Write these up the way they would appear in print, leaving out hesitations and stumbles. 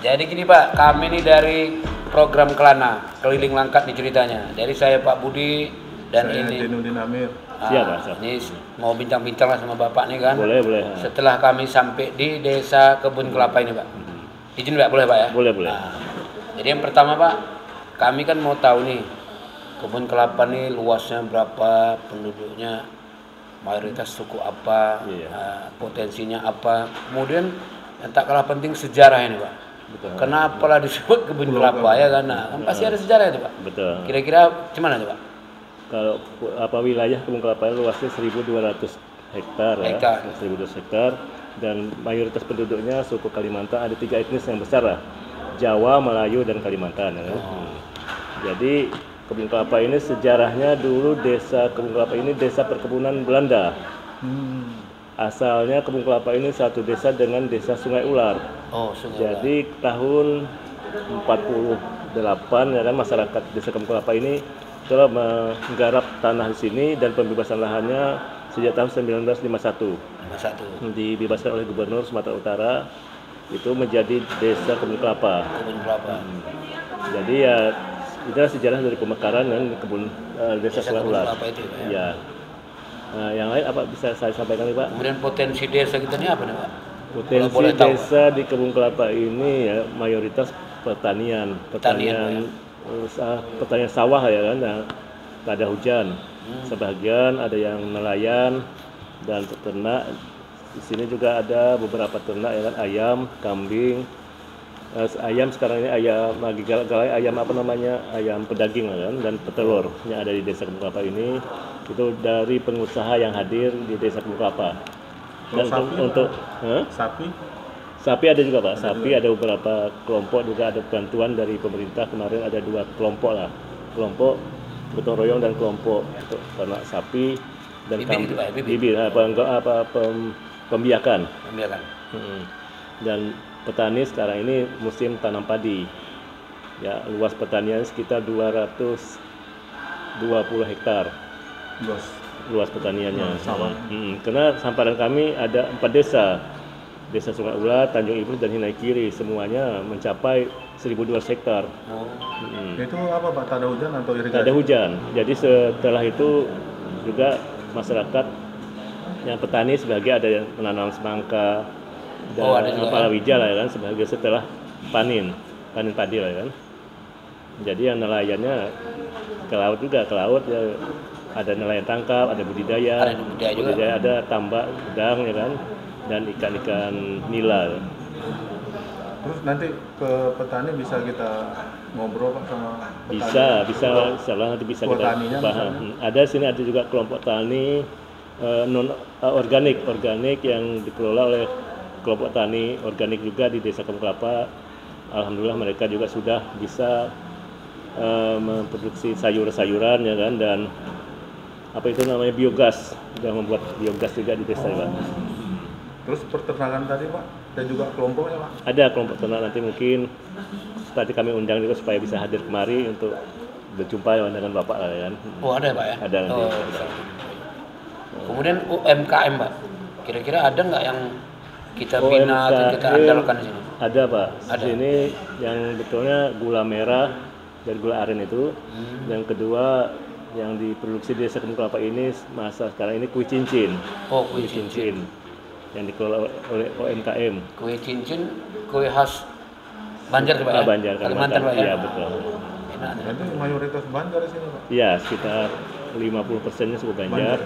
Jadi gini Pak, kami ini dari program Kelana, keliling Langkat nih ceritanya. Jadi saya Pak Budi dan saya ini Dinudin Amir. Siap. Ini mau bincang-bincang lah sama Bapak nih kan. Boleh. Setelah kami sampai di desa Kebun Kelapa ini Pak. Izin Pak, boleh Pak ya? Boleh. Nah, jadi yang pertama Pak, kami kan mau tahu nih Kebun Kelapa nih luasnya berapa, penduduknya mayoritas suku apa, potensinya apa. Kemudian yang tak kalah penting sejarah ini Pak. Betul. Kenapa lah disebut Kebun Kelapa ya kan? Nah, kan pasti ada sejarah itu Pak. Betul. Kira-kira gimana tuh Pak? Kalau wilayah Kebun Kelapa luasnya 1.200 hektar ya, 1.200 hektar, dan mayoritas penduduknya suku Kalimantan, ada 3 etnis yang besar lah, Jawa, Melayu, dan Kalimantan. Ya. Jadi Kebun Kelapa ini sejarahnya dulu desa Kebun Kelapa ini desa perkebunan Belanda. Asalnya Kebun Kelapa ini satu desa dengan desa Sungai Ular. Jadi tahun 48 ya kan, masyarakat desa Kebun Kelapa ini telah menggarap tanah di sini dan pembebasan lahannya sejak tahun 1951. Dibebaskan oleh Gubernur Sumatera Utara, itu menjadi desa Kebun Kelapa. Jadi ya itulah sejarah dari pemekaran dan kebun desa Sungai Ular. Ya. Nah, yang lain apa bisa saya sampaikan nih Pak? Kemudian potensi desa kita ini apa nih Pak? Potensi desa di Kebun Kelapa ini ya mayoritas pertanian sawah ya kan, nah, tak ada hujan. Sebagian ada yang nelayan dan peternak. Di sini juga ada beberapa ternak ya kan, ayam, kambing. Ayam sekarang ini ayam lagi galai ayam apa namanya, ayam pedaging ya kan, dan petelur yang ada di desa Kebun Kelapa ini itu dari pengusaha yang hadir di desa Kebun Kelapa. Dan untuk sapi ada juga Pak, ada beberapa kelompok juga, ada bantuan dari pemerintah kemarin, ada 2 kelompok lah, kelompok gotong royong dan kelompok untuk ternak sapi dan pembiakan. Dan petani sekarang ini musim tanam padi. Ya, luas pertanian sekitar 220 hektar. Luas pertaniannya. Karena samparan kami ada 4 desa. Desa Sungai Ular, Tanjung Iblis, dan Hinai Kiri, semuanya mencapai 1.200 hektar. Itu apa Pak? Tak ada hujan atau irigasi? Tak ada hujan. Jadi setelah itu juga masyarakat yang petani sebagai ada yang menanam semangka dan palawija lah ya kan, sebagai setelah panen padi lah ya kan. Jadi yang nelayannya ke laut juga, ya, ada nelayan tangkap, ada budidaya, ada tambak udang ya kan, dan ikan-ikan nila. Terus nanti ke petani bisa kita ngobrol Pak sama petani? Bisa, insyaallah nanti bisa kita bahas. Ada sini ada juga kelompok tani non organik yang dikelola oleh kelompok tani organik juga di Desa Kebun Kelapa. Alhamdulillah mereka juga sudah bisa memproduksi sayur-sayuran ya kan, dan apa itu namanya biogas, sudah membuat biogas juga di desa Pak. Terus peternakan tadi Pak, dan juga kelompoknya Pak? Ada kelompok ternak, nanti mungkin tadi kami undang juga supaya bisa hadir kemari untuk berjumpa dengan Bapak lah ya kan. Oh ada Pak ya? Ada nanti. Oh, kemudian UMKM Pak, kira-kira ada nggak yang kita bina atau kita andalkan di sini? Ada Pak, Ada. di sini yang betulnya gula merah dan gula aren itu. Yang kedua yang diproduksi di Desa Kebun Kelapa ini masa sekarang ini kue cincin. Oh kue cincin. Yang dikelola oleh UMKM. Kue cincin, kue khas Banjar Pak ya? Banjar, Kalimantan Pak ya? Iya betul. Enak. Berarti mayoritas Banjar di sini Pak? Iya, sekitar 50%-nya suku Banjar,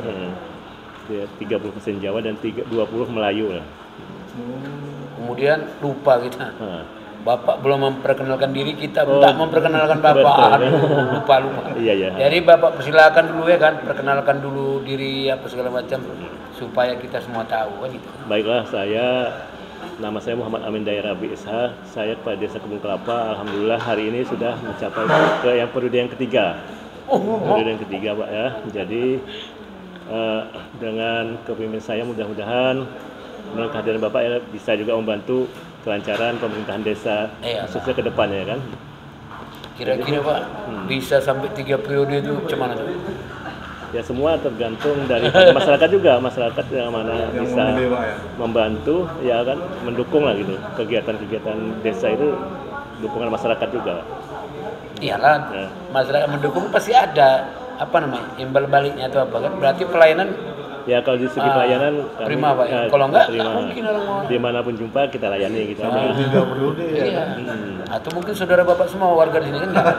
30% Jawa dan 20 Melayu lah. Kemudian lupa kita. Bapak belum memperkenalkan diri, kita tak memperkenalkan Bapak. Betul. Aduh, lupa. Iya. Jadi Bapak persilakan dulu ya kan, perkenalkan dulu diri apa segala macam supaya kita semua tahu kan gitu. Baiklah, nama saya Muhammad Amin Dairabi Isha. Saya kepada Desa Kebun Kelapa, alhamdulillah hari ini sudah mencapai ke yang periode yang ketiga. Periode yang ketiga Pak ya. Jadi dengan kepemimpinan saya mudah-mudahan dengan kehadiran Bapak ya bisa juga membantu kelancaran pemerintahan desa khususnya ke depannya kan. Kira-kira Pak bisa sampai 3 periode itu cuman tuh? Ya semua tergantung dari masyarakat juga, masyarakat yang mana yang bisa memilih, Pak, ya? membantu ya kan, mendukung lah gitu kegiatan-kegiatan desa itu, dukungan masyarakat juga. Iyalah, Ya. masyarakat mendukung pasti ada apa namanya imbal baliknya atau apa kan? Berarti pelayanan Ya kalau di segi pelayanan kami, prima Pak ya. Kalau enggak terima. mungkin orang mau. Dimanapun jumpa kita layani gitu. 3 periode ya Iya. kan? Atau mungkin saudara Bapak semua warga di sini kan enggak?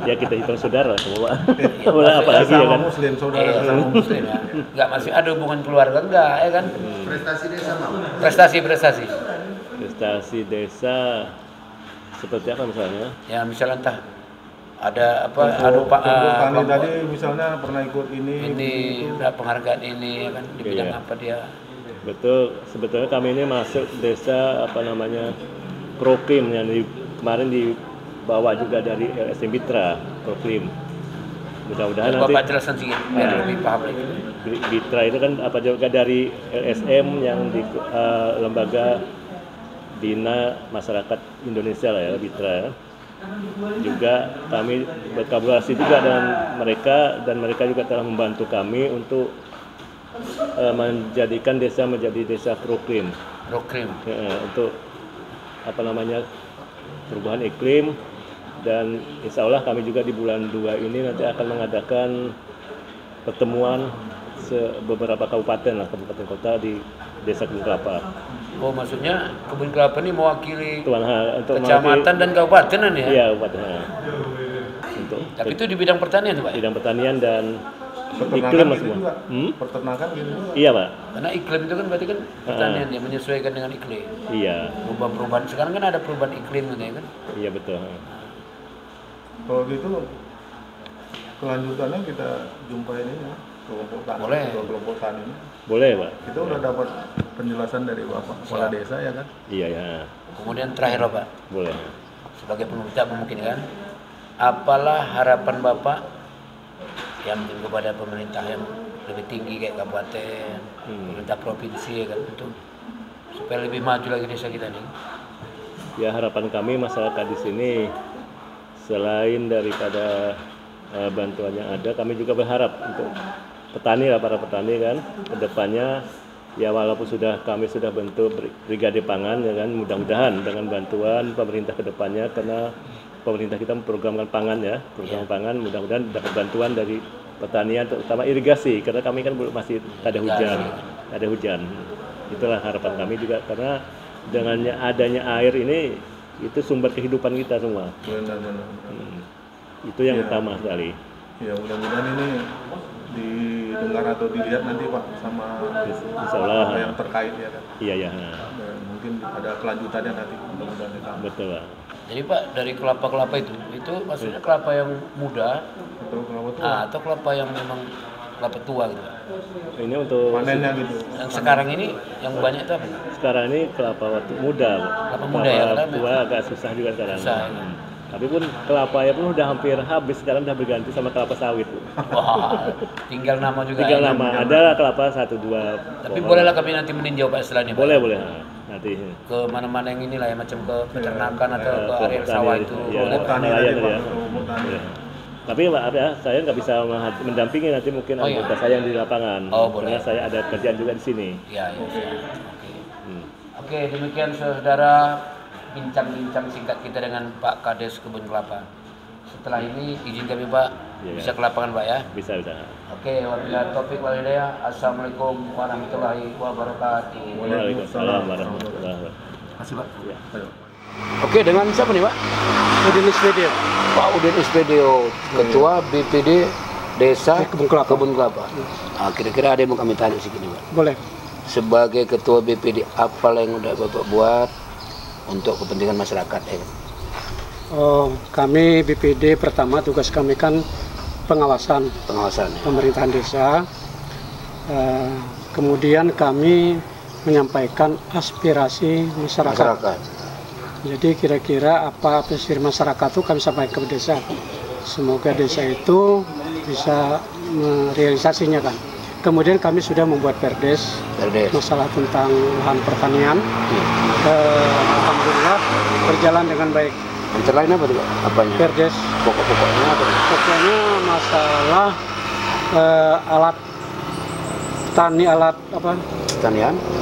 Ya kita hitung saudara semua. Iya, Apalagi ya Sama kan. Muslim, saudara Iya, sama Muslim. muslim ya. Enggak masih ada hubungan keluarga enggak ya kan? Prestasi desa Pak. Prestasi. Prestasi desa seperti apa misalnya? Ya misalnya entah ada apa Untuk Pak Tani tadi misalnya pernah ikut ini udah penghargaan ini ya kan di bidang Iya. apa dia? Betul, sebetulnya kami ini masuk desa apa namanya Proklim yang kemarin dibawa juga dari LSM Bitra, Proklim. Mudah-mudahan nanti Bapak jelaskan sedikit biar lebih paham lagi. Bitra itu kan apa juga dari LSM yang di lembaga Bina Masyarakat Indonesia lah ya, Bitra ya. Juga kami berkolaborasi juga dengan mereka dan mereka juga telah membantu kami untuk menjadikan desa menjadi desa Proklim. Untuk apa namanya perubahan iklim, dan insya Allah kami juga di bulan 2 ini nanti akan mengadakan pertemuan beberapa kabupaten kota di Desa Kebun Kelapa. Oh maksudnya Kebun Kelapa ini mewakili Untuk kecamatan dan kabupaten ya? Iya, kabupaten. Untuk Tapi itu di bidang pertanian Pak? bidang pertanian dan iklim peternakan mas gitu semua. juga. Peternakan gitu juga. Iya Pak. Karena iklim itu kan berarti kan pertanian yang menyesuaikan dengan iklim. Iya, Perubahan sekarang kan ada perubahan iklim gitu ya kan? iya betul. Kalau gitu kelanjutannya kita jumpa ini ya, kelompok tani. Boleh. Kelompok tani ini. Boleh Pak. Kita udah dapat penjelasan dari Bapak kepala desa ya kan. Iya ya, Kemudian terakhir Pak, boleh. sebagai penutup mungkin kan, apalah harapan Bapak yang mungkin kepada pemerintah yang lebih tinggi kayak kabupaten, pemerintah provinsi ya kan, untuk supaya lebih maju lagi desa kita nih. Ya harapan kami masyarakat di sini selain daripada bantuan yang ada, kami juga berharap untuk petani lah, para petani kan kedepannya ya, walaupun kami sudah bentuk brigade pangan ya kan, mudah-mudahan dengan bantuan pemerintah kedepannya, karena pemerintah kita memprogramkan pangan ya, program pangan, mudah-mudahan dapat bantuan dari pertanian terutama irigasi, karena kami kan masih ada hujan. Itulah harapan kami juga, karena dengan adanya air ini itu sumber kehidupan kita semua. Benar-benar. Itu yang utama sekali. Ya mudah-mudahan ini didengar atau dilihat nanti Pak sama Insyaallah. apa yang terkait ya kan. Iya ya. Dan mungkin ada kelanjutannya nanti mudah-mudahan kita. Betul Pak. Jadi Pak, dari kelapa-kelapa itu maksudnya kelapa yang muda Betul kalau tuh atau kelapa yang memang kelapa tua gitu Pak? Ini untuk panennya gitu. Yang sekarang ini yang banyak itu apa? sekarang ini kelapa waktu muda. Pak. Kelapa muda ya, karena tua agak susah juga sekarang. Susah, ya. Tapi pun kelapanya pun udah hampir habis, sekarang udah berganti sama kelapa sawit. Wah, tinggal nama juga. Tinggal ya. nama, ada kelapa 1, 2. Tapi bolehlah kami nanti meninjau Pak istilahnya. Pak. Boleh. Nanti. Ke mana-mana yang inilah ya, macam ke peternakan atau ke area sawah itu. Ya, Boleh Pak. nelayan ya. Tapi maaf ya, saya nggak bisa mendampingi nanti mungkin anggota saya yang di lapangan. Boleh. Karena saya ada kerjaan juga di sini. Iya. Oke, demikian saudara bincang-bincang singkat kita dengan Pak Kades Kebun Kelapa. Setelah ini izin kami Pak bisa ke lapangan Pak ya. Bisa. Oke, wabillahi taufiq wal hidayah. Assalamualaikum warahmatullahi wabarakatuh. Waalaikumsalam warahmatullahi wabarakatuh. Masih Pak. Ya. Oke, dengan siapa nih Pak? Udin Ispedio. Pak Udin Ispedio, Ketua BPD Desa Kebun Kelapa. Nah, kira-kira ada yang mau kami tanya sih gini Pak. Boleh. Sebagai Ketua BPD, apa yang udah Bapak buat untuk kepentingan masyarakat ya? Kami BPD pertama tugas kami kan pengawasan Ya. pemerintahan desa. Kemudian kami menyampaikan aspirasi masyarakat. Jadi kira-kira apa aspirasi masyarakat itu kami sampaikan ke desa. Semoga desa itu bisa merealisasinya kan. Kemudian kami sudah membuat perdes. Masalah tentang lahan pertanian. Alhamdulillah berjalan dengan baik. Antara lain apa tuh Pak? Apanya? Perdes. Pokoknya apa? Pokoknya masalah alat tani, alat apa?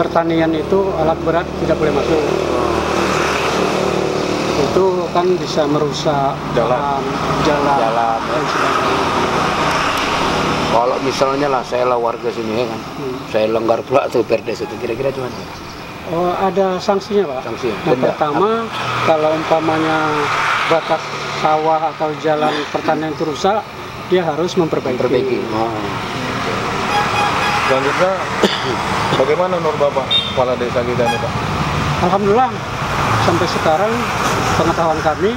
Pertanian itu alat berat tidak boleh masuk. Itu kan bisa merusak jalan dan sebagainya. Kalau misalnya lah saya warga sini ya kan, saya langgar pula tuh perdes itu kira-kira cuma. Ada sanksinya Pak. Sanksi. Yang pertama, kalau umpamanya batas sawah atau jalan pertanian itu rusak, dia harus memperbaiki. Selanjutnya, bagaimana menurut Bapak kepala desa kita ini Pak? Alhamdulillah, sampai sekarang pengetahuan kami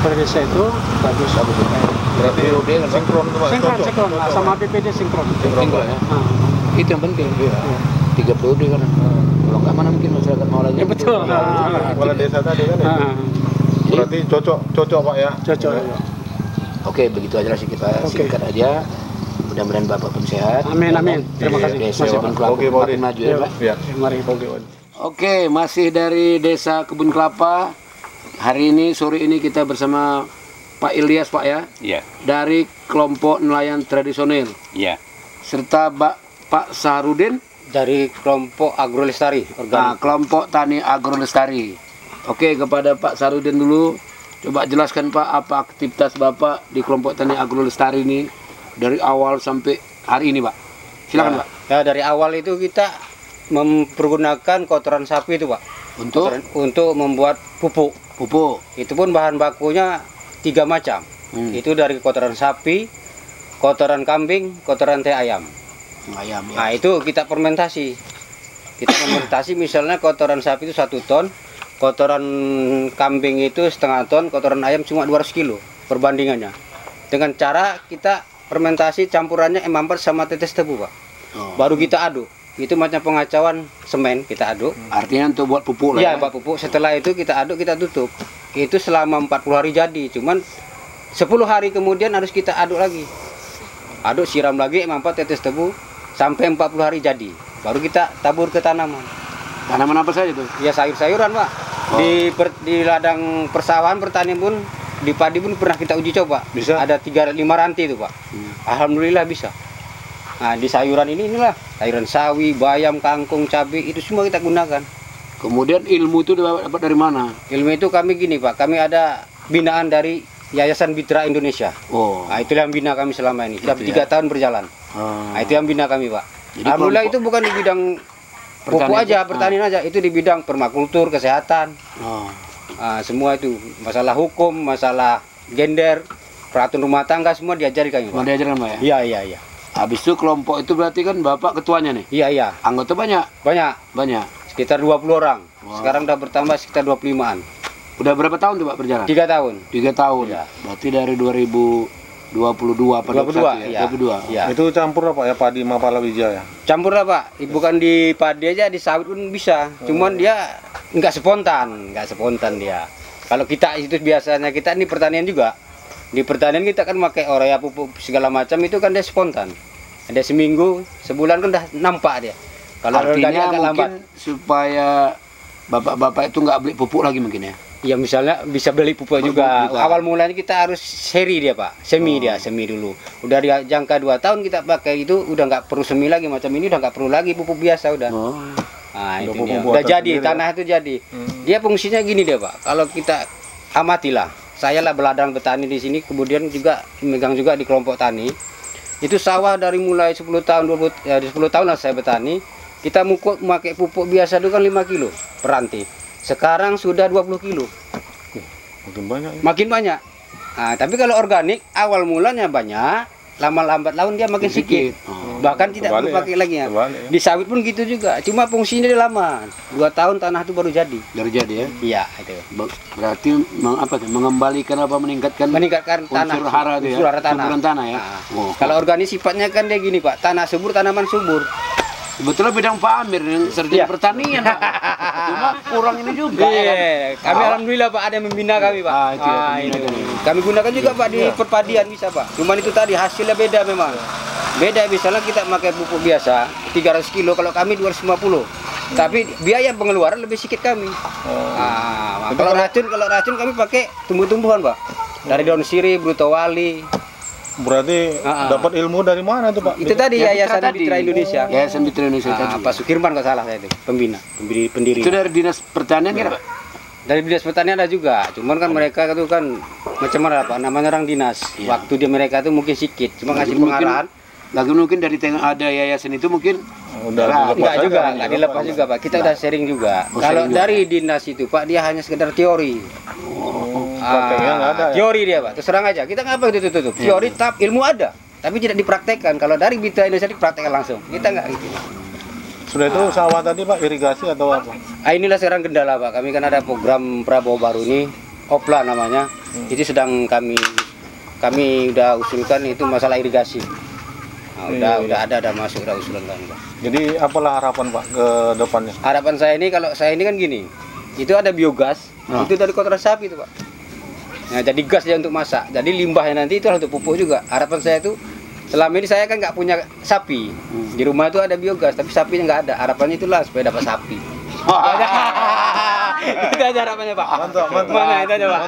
pada desa itu bagus. Berarti sinkron tuh Pak? Sinkron. Nah, sama BPD sinkron. Ya. Itu yang penting. 3 periode kan. Kalau nggak mana mungkin masyarakat mau lagi. Ya betul. Kepala desa tadi kan ya? Berarti cocok Pak ya? Cocok. Oke, begitu aja sih kita singkat aja. Mudah-mudahan Bapak pun sehat. Amin. Terima kasih. Desa Kebun Kelapa makin maju ya Pak. Ya. Mari. Oke, masih dari Desa Kebun Kelapa. Hari ini, sore ini kita bersama Pak Ilyas Pak ya. Iya. Dari kelompok nelayan tradisional. Iya. Serta Pak Saharudin dari kelompok agrolestari Nah, kelompok tani agrolestari. Oke, kepada Pak Sarudin dulu, coba jelaskan Pak apa aktivitas Bapak di kelompok tani agrolestari ini dari awal sampai hari ini Pak. Silakan Pak. Ya, dari awal itu kita mempergunakan kotoran sapi itu Pak. Untuk membuat pupuk. Itu pun bahan bakunya 3 macam. Itu dari kotoran sapi, kotoran kambing, kotoran teh ayam. Ya. Nah itu kita fermentasi. Misalnya kotoran sapi itu 1 ton, kotoran kambing itu setengah ton, kotoran ayam cuma 200 kilo perbandingannya. Dengan cara kita fermentasi campurannya M4 sama tetes tebu Pak. Baru kita aduk. Itu macam pengacauan semen kita aduk. Artinya untuk buat pupuk lah. Iya, buat pupuk. Setelah itu kita aduk, kita tutup. Itu selama 40 hari jadi. Cuman 10 hari kemudian harus kita aduk lagi. Aduk, siram lagi M4 tetes tebu. Sampai 40 hari jadi, baru kita tabur ke tanaman. Tanaman apa saja itu? Ya sayur-sayuran Pak. Di ladang persawahan pertanian pun, di padi pun pernah kita uji coba. Bisa? Ada 3-5 ranti itu Pak. Alhamdulillah bisa. Nah di sayuran inilah, sayuran sawi, bayam, kangkung, cabai, itu semua kita gunakan. Kemudian ilmu itu dapat dari mana? Ilmu itu kami gini Pak, kami ada binaan dari Yayasan Mitra Indonesia. Nah itulah yang bina kami selama ini. Sudah 3 tahun berjalan. Nah, itu yang bina kami Pak. Jadi alhamdulillah itu bukan di bidang pupuk aja, pertanian aja, itu di bidang permakultur, kesehatan. Nah, semua itu masalah hukum, masalah gender, peraturan rumah tangga semua diajari kami Pak. Diajarkan Pak ya? Iya. Habis itu kelompok itu berarti kan Bapak ketuanya nih? Iya. Anggota banyak? Banyak. Sekitar 20 orang. Sekarang udah bertambah sekitar 25-an. Udah berapa tahun tuh Pak berjalan? 3 tahun. 3 tahun. Ya. Berarti dari 2022 pada 22. Iya. Itu campur apa ya, padi sama palawija ya? Campur lah Pak. Bukan di padi aja, di sawit pun bisa. Cuman dia nggak spontan dia. Kalau kita itu biasanya kita ini pertanian juga. Di pertanian kita kan pakai urea, pupuk segala macam itu kan dia spontan. Ada seminggu, sebulan kan udah nampak dia. Kalau organik Artinya agak mungkin lambat. supaya bapak-bapak itu nggak beli pupuk lagi mungkin ya. Ya misalnya bisa beli pupuk juga. Awal mulanya kita harus seri dia Pak, semi dia, semi dulu. Udah dia jangka 2 tahun kita pakai itu udah nggak perlu semi lagi, macam ini udah nggak perlu lagi pupuk biasa udah. Nah itu dia. Udah jadi tanah itu jadi. Dia fungsinya gini dia Pak. Kalau kita amatilah, saya lah beladang petani di sini, kemudian juga megang juga di kelompok tani. Itu sawah dari mulai 10 tahun 20 ya, 10 tahun lah saya bertani. Kita pakai pupuk biasa itu kan 5 kilo per ranting. Sekarang sudah 20 kilo. Makin banyak ya? Makin banyak. Nah, tapi kalau organik awal mulanya banyak, lama-lambat laun dia makin sedikit. Bahkan tidak perlu pakai lagi ya. Di sawit pun gitu juga. Cuma fungsinya dia lama. 2 tahun tanah itu baru jadi. Baru jadi ya. Iya, itu. Berarti mengembalikan apa meningkatkan Tanah. unsur hara itu ya. Unsur hara tanah. Suburan tanah ya. Nah, kalau organik sifatnya kan dia gini, Pak. Tanah subur, tanaman subur. Sebetulnya bidang Pak Amir yang sarjana pertanian, Pak. Cuma kurang ini juga. Iya, kami alhamdulillah Pak ada yang membina kami Pak. Itu ya, Ini. Kami gunakan juga Pak di perpadian bisa Pak. Cuman itu tadi hasilnya beda memang. Beda misalnya kita pakai pupuk biasa 300 kilo, kalau kami 250. Tapi biaya pengeluaran lebih sedikit kami. Kalau racun kami pakai tumbuh-tumbuhan Pak. Dari daun sirih, brutowali. Berarti dapat ilmu dari mana tuh Pak? Itu tadi Yayasan Mitra Indonesia. Yayasan Mitra Indonesia tadi. Pak Sukirman kalau salah saya itu, pendiri. Itu dari Dinas Pertanian kan Pak? Dari Dinas Pertanian ada juga. Cuman kan mereka itu kan macam mana Pak? Namanya orang dinas. Waktu dia mereka itu mungkin sedikit, cuma ngasih pengarahan. Lagi mungkin dari ada yayasan itu mungkin enggak juga, enggak dilepas juga Pak. Kita udah sharing juga. Kalau dari dinas itu Pak, dia hanya sekedar teori. Prakteknya nggak ada ya? Teori dia Pak, terus terang aja. Kita ngapa itu tutup? Teori tetap ilmu ada, tapi tidak dipraktekkan. Kalau dari Mitra Indonesia dipraktekkan langsung. Kita nggak gitu. Sudah itu sawah tadi Pak, irigasi atau apa? Inilah sekarang kendala Pak. Kami kan ada program Prabowo baru ini, Opla namanya. Itu sedang kami udah usulkan itu masalah irigasi. Nah, udah ada masuk udah usulan kami Pak. Jadi apalah harapan Pak ke depannya? Harapan saya ini, kalau saya ini kan gini, itu ada biogas, itu dari kotoran sapi itu Pak. Nah, jadi gas dia untuk masak. Jadi limbahnya nanti itu untuk pupuk juga. Harapan saya itu, selama ini saya kan nggak punya sapi. Di rumah itu ada biogas, tapi sapinya nggak ada. Harapannya itulah supaya dapat sapi. Itu aja harapannya Pak. Mantap. Mana itu aja Pak.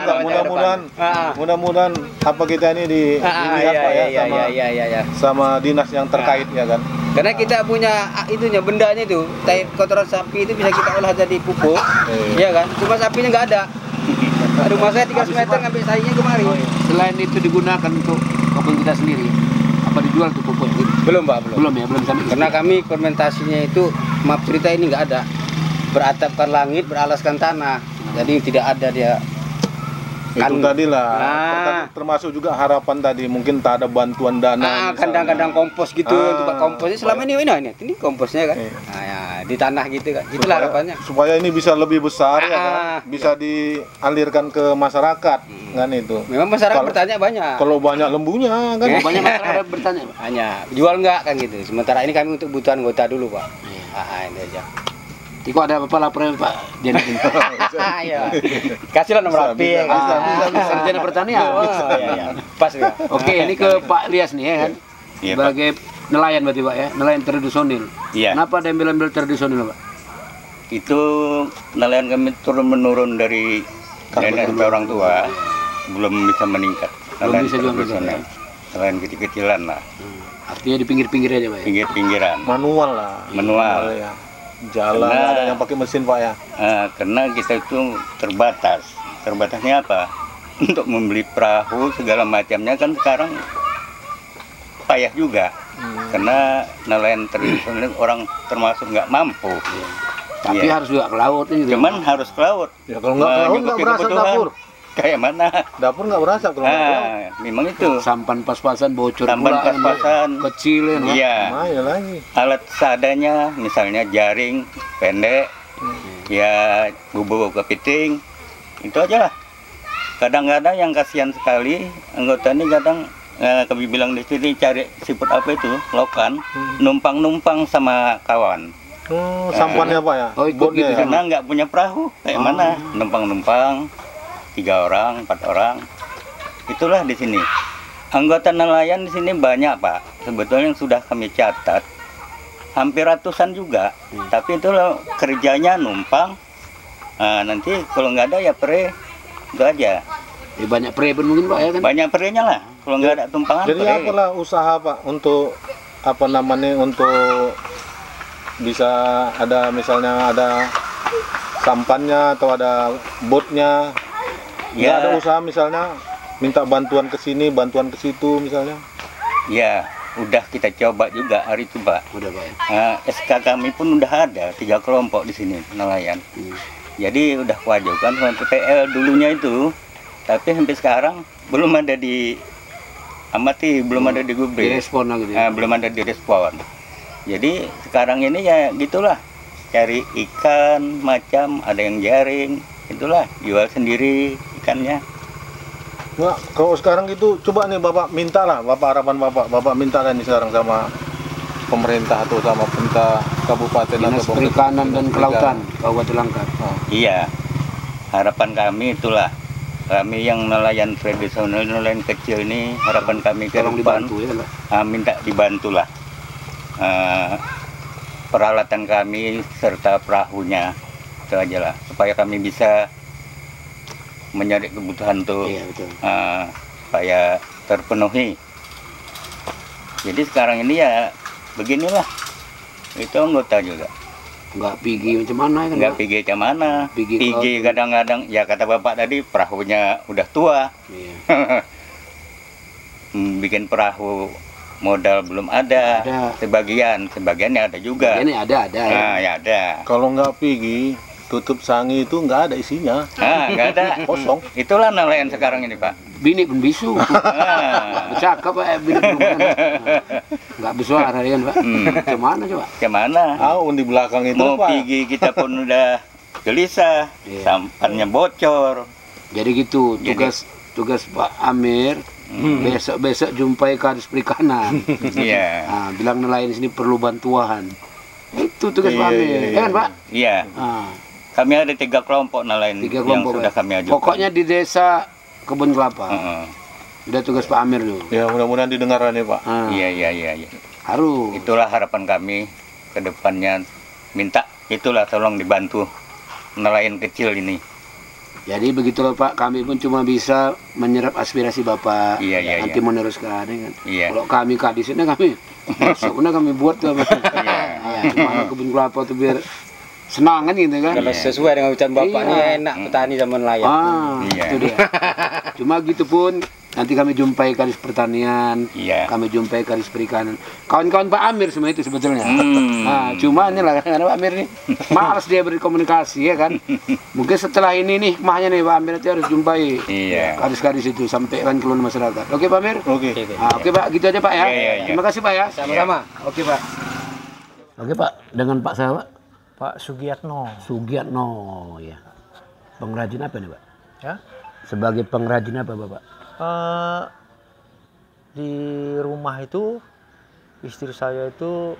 Mudah-mudahan apa kita ini dilihat Pak ya sama dinas yang terkait ya kan. Karena kita punya itunya, bendanya itu, kotoran sapi itu bisa kita olah jadi pupuk, iya kan? Cuma sapinya nggak ada. Rumah saya 300 meter ngambil sayanya kemari. Selain itu digunakan untuk kebun kita sendiri, apa dijual tuh pupuk? Belum Pak, belum sampai. Karena kami fermentasinya itu, maaf cerita ini nggak ada. Beratapkan langit, beralaskan tanah. Jadi tidak ada dia. Itu tadi lah, termasuk juga harapan tadi, mungkin tak ada bantuan dana. Kandang-kandang kompos gitu, tempat komposnya selama ini komposnya kan. Nah, ya, di tanah gitu kan. Itulah harapannya. Supaya ini bisa lebih besar ya kan, bisa dialirkan ke masyarakat kan itu. Memang masyarakat bertanya banyak. Kalau banyak lembunya kan. Banyak masyarakat bertanya Pak. Hanya jual nggak kan gitu. Sementara ini kami untuk kebutuhan anggota dulu Pak. Ini aja. Tiko ada apa laporan Pak Jenny? Iya. Kasihlah nomor HP. Bisa sarjana pertanian. Iya. Pas ya. Oke, ini ke Pak Lias nih ya kan. Iya, sebagai nelayan berarti Pak ya, nelayan tradisional. Iya. Kenapa ada ambil tradisional Pak? Itu nelayan kami turun menurun dari nenek sampai orang tua, belum bisa meningkat. Nelayan tradisional, nelayan kecil-kecilan lah. Artinya di pinggir-pinggir aja Pak ya? Pinggir-pinggiran. Manual lah. Manual. Ya. Jalan ada yang pakai mesin Pak ya. Karena kita itu terbatas. Terbatasnya apa? Untuk membeli perahu segala macamnya kan sekarang payah juga. Karena nelayan tradisional orang termasuk nggak mampu. Tapi harus juga ke laut ini. Cuman harus ke laut. Ya kalau nggak ke laut nggak berasa dapur. Kayak mana? Dapur nggak berasa kalau nggak ke laut. Memang itu. Sampan pas-pasan bocor. Sampan pas-pasan. Kecil ya. Iya. Lagi. Alat seadanya, misalnya jaring pendek, ya bubu kepiting, itu aja lah. Kadang-kadang yang kasihan sekali anggota ini kadang kami bilang di sini cari siput apa itu lokan, numpang-numpang sama kawan. Sampannya Pak ya? Oh ikut gitu. Karena nggak punya perahu, kayak mana numpang-numpang. 3 orang, 4 orang. Itulah di sini. Anggota nelayan di sini banyak, Pak. Sebetulnya yang sudah kami catat hampir ratusan juga. Tapi itulah kerjanya numpang. Nanti kalau nggak ada ya pre, itu aja. Banyak pre mungkin Pak ya kan? Banyak prenya lah. Kalau nggak ada tumpangan. Jadi apalah usaha Pak untuk untuk bisa ada misalnya ada sampannya atau ada botnya. Ya ada usaha misalnya minta bantuan ke sini, bantuan ke situ misalnya. Ya, udah kita coba juga hari itu, Pak. Udah, Pak. SK kami pun udah ada 3 kelompok di sini nelayan. Jadi udah kewajiban sama PPL dulunya itu, tapi sampai sekarang belum ada diamati, belum ada digubris. Direspon lagi. Belum ada direspon. Jadi sekarang ini ya gitulah, cari ikan macam, ada yang jaring, itulah jual sendiri ikannya. Nah, kalau sekarang gitu, coba nih Bapak minta lah, harapan Bapak minta kan nih sekarang sama pemerintah atau sama pemerintah kabupaten Dinas atau Perikanan dan Kelautan Kabupaten Langkat. Iya, harapan kami itulah, kami yang nelayan tradisional, nelayan kecil ini, harapan kami ke depan minta dibantulah peralatan kami serta perahunya, itu aja lah, supaya kami bisa mencari kebutuhan tuh, supaya terpenuhi. Jadi sekarang ini ya beginilah, itu anggota juga nggak pergi macam mana kan? Nggak pergi macam mana, pergi kadang-kadang ya kata Bapak tadi perahunya udah tua. Bikin perahu modal belum ada. Sebagiannya ada juga. Ini ada ya ada. Kalau nggak pergi tutup sangi itu nggak ada isinya. Nggak ada, kosong. Itulah nelayan sekarang ini, Pak. Bini pun bisu. Bercakap Pak, bini pun nggak bersuara kan Pak. Gimana coba? Gimana? Di belakang itu mau Pak. pergi kita pun udah gelisah, sampannya bocor. Jadi gitu, tugas Pak Amir. Besok jumpai Kadis Perikanan. Bilang nelayan sini perlu bantuan. Itu tugas Pak Amir, kan Pak? Iya. Kami ada 3 kelompok nelayan yang sudah kami ajukan. Pokoknya di desa Kebun Kelapa. Udah tugas Pak Amir tuh. Ya mudah-mudahan didengar nih Pak. Iya. Harus. Itulah harapan kami ke depannya. Minta itulah tolong dibantu nelayan kecil ini. Jadi begitulah Pak, kami pun cuma bisa menyerap aspirasi Bapak. Nanti meneruskan kan. Kalau kami kadisnya kami sebenarnya kami buat tuh. Cuma Kebun Kelapa tuh biar senang kan gitu kan. Kalau sesuai dengan ucapan Bapak ini enak petani sama nelayan. Itu dia. Cuma gitu pun nanti kami jumpai Kadis Pertanian, kami jumpai Kadis Perikanan, kawan-kawan Pak Amir semua itu sebetulnya. Cuma ini lah karena Pak Amir nih malas dia berkomunikasi ya kan. Mungkin setelah ini nih hikmahnya nih Pak Amir nanti harus jumpai kadis-kadis itu sampai kan keluar masyarakat. Oke Pak Amir? Oke. Oke Pak, gitu aja Pak ya. Terima kasih Pak ya. Sama-sama. Oke Pak. Oke Pak, dengan Pak siapa? Pak Sugiatno. Sugiatno ya. Pengrajin apa nih Pak? Ya. Sebagai pengrajin apa Bapak? Di rumah itu istri saya itu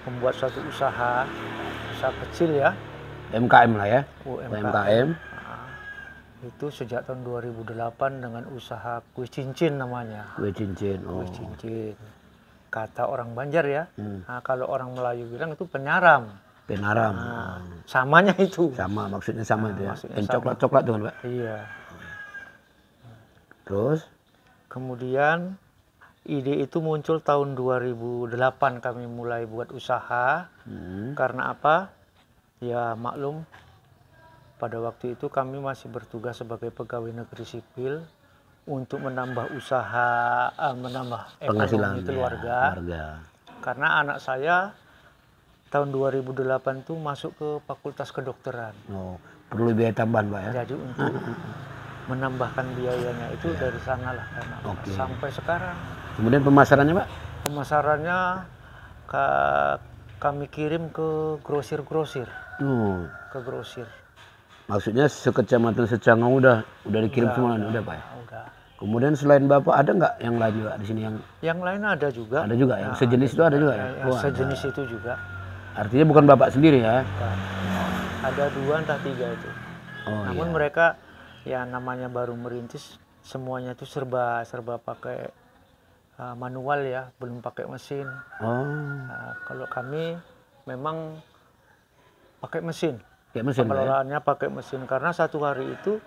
membuat suatu usaha kecil ya. UMKM lah ya. UMKM. Itu sejak tahun 2008 dengan usaha kue cincin namanya. Kue cincin. Kue cincin. Kata orang Banjar ya. Kalau orang Melayu bilang itu penaram. Samanya itu. Sama, maksudnya sama itu ya. Coklat-coklat tuh kan Pak? Iya. Terus? Kemudian ide itu muncul tahun 2008 kami mulai buat usaha. Karena apa? Ya maklum pada waktu itu kami masih bertugas sebagai pegawai negeri sipil untuk menambah usaha, menambah ekonomi keluarga. Karena anak saya tahun 2008 itu masuk ke Fakultas Kedokteran. Perlu biaya tambahan Pak ya? Jadi untuk menambahkan biayanya itu dari sana lah karena sampai sekarang. Kemudian pemasarannya Pak? Pemasarannya kami kirim ke grosir-grosir. Ke grosir. Maksudnya sekecamatan Secangau udah dikirim semua udah Pak ya? Udah. Kemudian selain Bapak ada nggak yang lain juga di sini yang lain ada juga. Ada juga yang sejenis itu ada juga ya? Sejenis itu juga. Artinya bukan Bapak sendiri ya? Bukan. Ada 2 entah 3 itu. Namun mereka ya namanya baru merintis, semuanya itu serba pakai manual ya, belum pakai mesin. Kalau kami memang pakai mesin. Pengelolaannya pakai mesin karena satu hari itu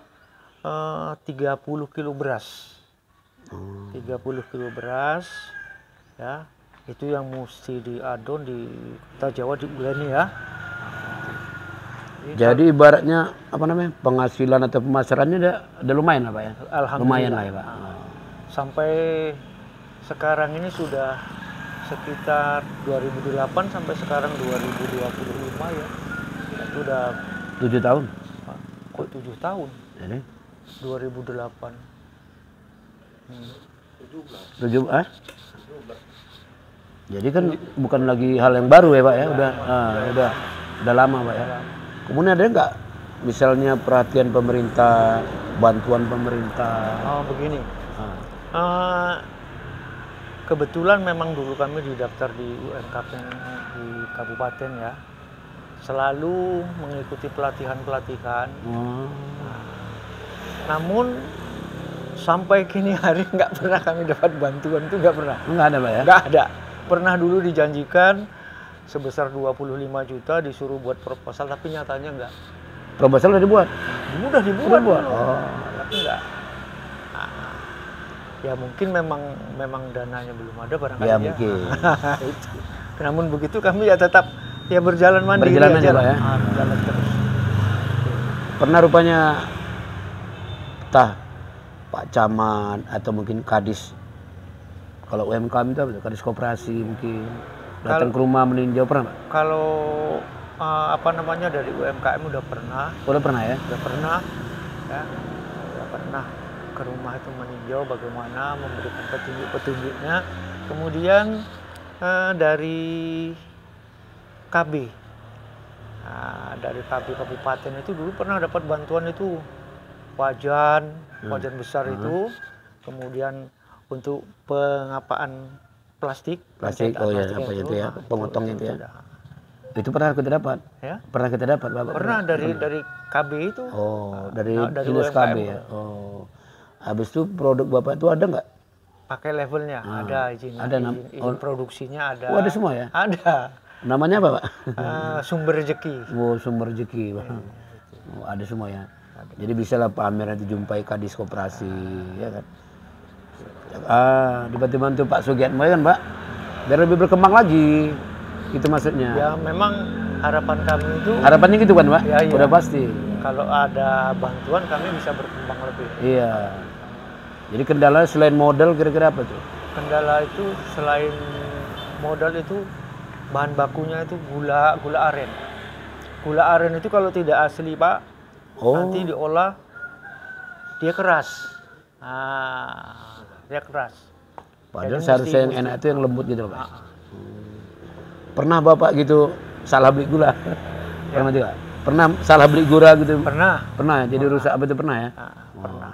30 kilo beras. 30 kilo beras ya, itu yang mesti diadon di kota Jawa diuleni ya. Jadi ibaratnya apa namanya, penghasilan atau pemasarannya udah lumayan lah Pak ya? Alhamdulillah. Lumayan lah ya Pak. Sampai sekarang ini sudah sekitar 2008 sampai sekarang 2025 ya. Itu udah 7 tahun? Kok 7 tahun? Jadi? 2008. 17. Jadi kan bukan lagi hal yang baru ya Pak ya, udah lama Pak ya. Kemudian ada nggak misalnya perhatian pemerintah, bantuan pemerintah? Oh begini, kebetulan memang dulu kami didaftar di UMKM di kabupaten ya, selalu mengikuti pelatihan-pelatihan. Namun sampai kini hari nggak pernah kami dapat bantuan, itu nggak pernah. Nggak ada Pak ya? Nggak ada. Pernah dulu dijanjikan sebesar 25 juta disuruh buat proposal, tapi nyatanya enggak. Proposal udah dibuat? Udah dibuat. Oh. Tapi enggak. Ya mungkin memang dananya belum ada barangkali ya. Mungkin. Itu. Namun begitu kami ya tetap ya berjalan mandiri berjalan aja Pak ya? Berjalan terus. Pernah rupanya Pak Camat atau mungkin Kadis, kalau UMKM itu apa? Kadis koperasi mungkin datang ke rumah meninjau, pernah Pak? Kalau dari UMKM udah pernah. Udah pernah ya? Udah pernah ya. Udah pernah ke rumah itu meninjau bagaimana, memberikan petunjuk-petunjuknya. Kemudian dari KB. Dari KB kabupaten itu dulu pernah dapat bantuan itu wajan besar itu. Kemudian untuk pengapaan plastik, oh ya, apa itu ya, pemotong itu ya. Itu pernah kita dapat? Ya? Pernah kita dapat Bapak? Pernah dari KB itu. Oh, dari dinas KB ya. Oh. Habis itu produk Bapak itu ada nggak? Pakai levelnya, ada izin produksinya ada. Oh, ada semua ya? Ada. Namanya apa Pak? Sumber Rezeki. Oh, Sumber Rezeki Pak. Oh, ada semua ya. Jadi bisa lah pamer nanti jumpai Kadis Koperasi ya kan. Dibantu Pak Sugiatmo kan Pak, biar lebih berkembang lagi, itu maksudnya. Ya memang harapan kami itu. Harapannya gitu kan Pak? Ya, iya. Udah pasti. Kalau ada bantuan kami bisa berkembang lebih. Iya. Jadi kendala selain modal kira-kira apa tuh? Kendala itu selain modal itu bahan bakunya itu gula aren. Gula aren itu kalau tidak asli Pak, nanti diolah dia keras. Dia keras. Padahal seharusnya yang enak itu yang lembut gitu Pak. Pernah Bapak gitu salah beli gula? Pernah juga? Pernah salah beli gula gitu? Pernah. Pernah, jadi rusak apa itu pernah ya? Pernah.